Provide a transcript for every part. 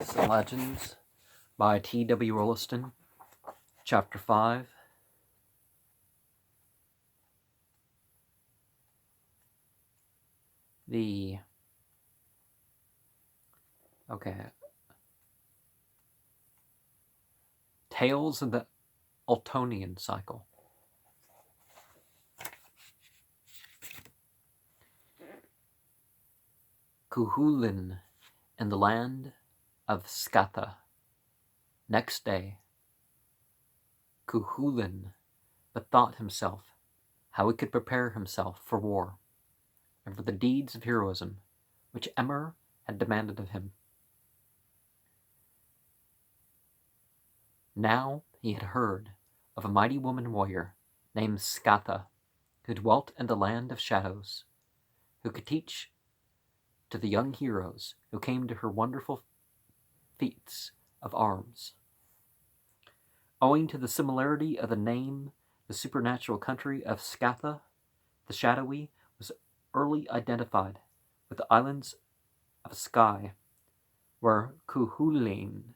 and Legends by T.W. Rolleston, Chapter 5. Tales of the Ultonian cycle. Cuchulain in the land of Skatha. Next day, Cuchulain bethought himself how he could prepare himself for war, and for the deeds of heroism which Emer had demanded of him. Now he had heard of a mighty woman warrior named Skatha, who dwelt in the land of shadows, who could teach to the young heroes who came to her wonderful feats of arms. Owing to the similarity of the name, the supernatural country of Skatha, the shadowy, was early identified with the islands of Skye, where Cuchulain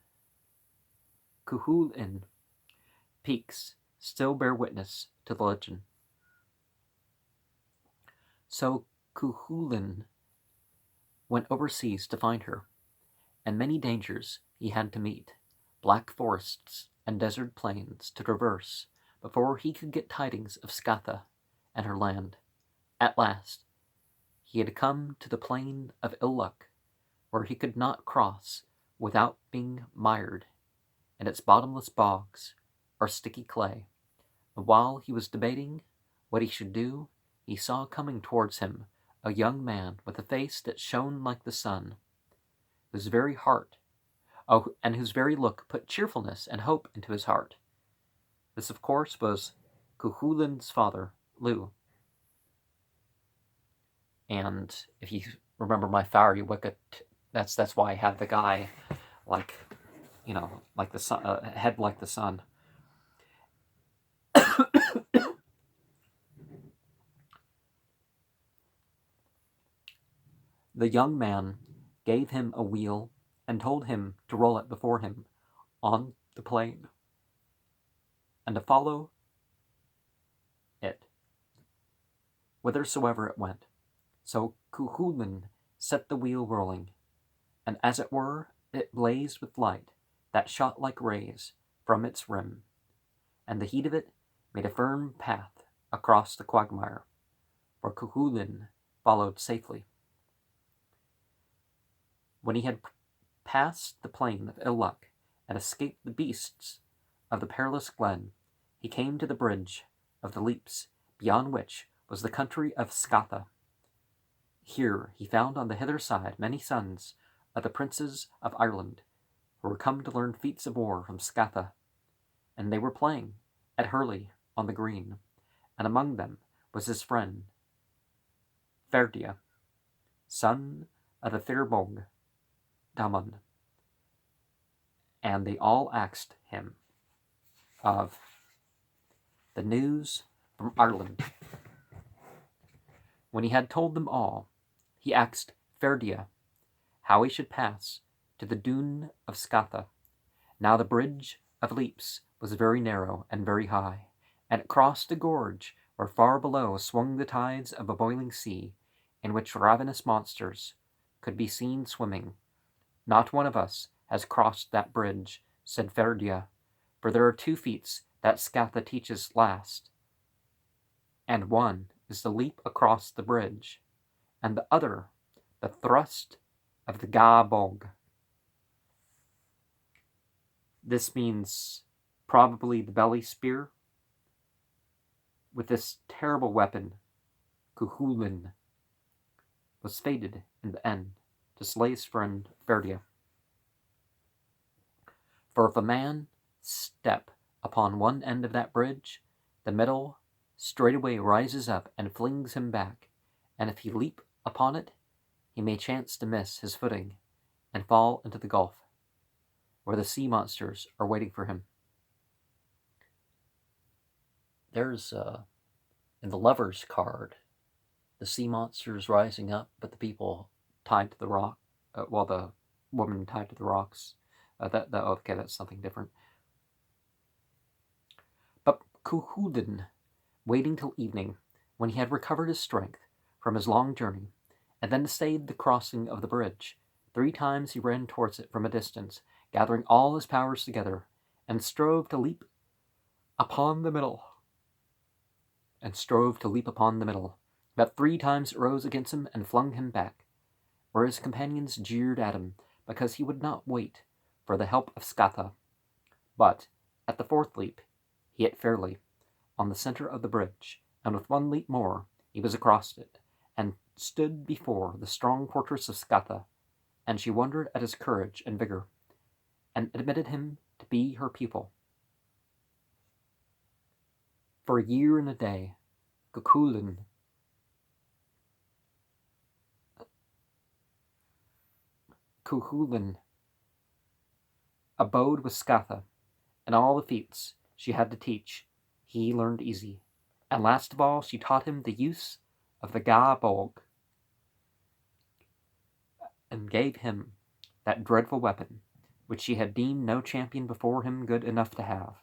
peaks still bear witness to the legend. So Cuchulain went overseas to find her, and many dangers he had to meet, black forests and desert plains to traverse, before he could get tidings of Skatha and her land. At last, he had come to the plain of ill luck, where he could not cross without being mired in its bottomless bogs or sticky clay. And while he was debating what he should do, he saw coming towards him a young man with a face that shone like the sun, whose very look put cheerfulness and hope into his heart. This, of course, was Cuchulain's father, Lou. And if you remember my fiery wicket, that's why I had the guy like the sun, head like the sun. The young man gave him a wheel and told him to roll it before him on the plain, and to follow it whithersoever it went. So Cuchulain set the wheel rolling, and as it were, it blazed with light that shot like rays from its rim, and the heat of it made a firm path across the quagmire, where Cuchulain followed safely. When he had passed the plain of ill luck and escaped the beasts of the perilous glen, he came to the bridge of the leaps, beyond which was the country of Skatha. Here he found on the hither side many sons of the princes of Ireland, who were come to learn feats of war from Skatha, and they were playing at hurley on the green, and among them was his friend Ferdia, son of the Firbog Damon, and they all asked him of the news from Ireland. When he had told them all, he asked Ferdia how he should pass to the dune of Skatha. Now the bridge of leaps was very narrow and very high, and it crossed a gorge where far below swung the tides of a boiling sea, in which ravenous monsters could be seen swimming. Not one of us has crossed that bridge, said Ferdia, for there are 2 feats that Skatha teaches last, and one is the leap across the bridge, and the other the thrust of the Ga-bog. This means probably the belly spear. With this terrible weapon, Cuchulain was fated in the end to slay his friend Ferdia. For if a man step upon one end of that bridge, the middle straightway rises up and flings him back, and if he leap upon it, he may chance to miss his footing and fall into the gulf, where the sea monsters are waiting for him. There's, in the Lover's card, the sea monsters rising up, but the people tied to the rock, woman tied to the rocks. Okay, that's something different. But Cuchulain, waiting till evening, when he had recovered his strength from his long journey, and then stayed the crossing of the bridge, 3 times he ran towards it from a distance, gathering all his powers together, and strove to leap upon the middle. But 3 times it rose against him and flung him back, where his companions jeered at him because he would not wait for the help of Skatha. But at the 4th leap he hit fairly on the center of the bridge, and with 1 leap more he was across it, and stood before the strong fortress of Skatha, and she wondered at his courage and vigor, and admitted him to be her pupil. For a year and a day, Cuchulain abode with Skatha, and all the feats she had to teach he learned easy, and last of all she taught him the use of the ga bog, and gave him that dreadful weapon which she had deemed no champion before him good enough to have.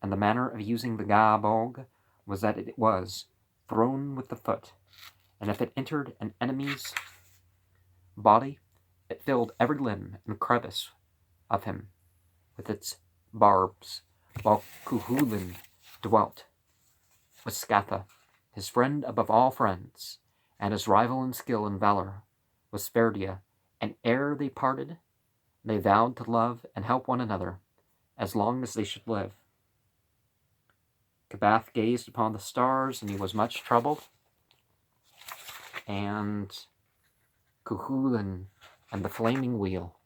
And the manner of using the ga bog was that it was thrown with the foot, and if it entered an enemy's body, it filled every limb and crevice of him with its barbs, while Cuchulain dwelt with Skatha, his friend above all friends, and his rival in skill and valor was Ferdia, and ere they parted, they vowed to love and help one another as long as they should live. Cabath gazed upon the stars, and he was much troubled, and Cuchulain and the flaming wheel.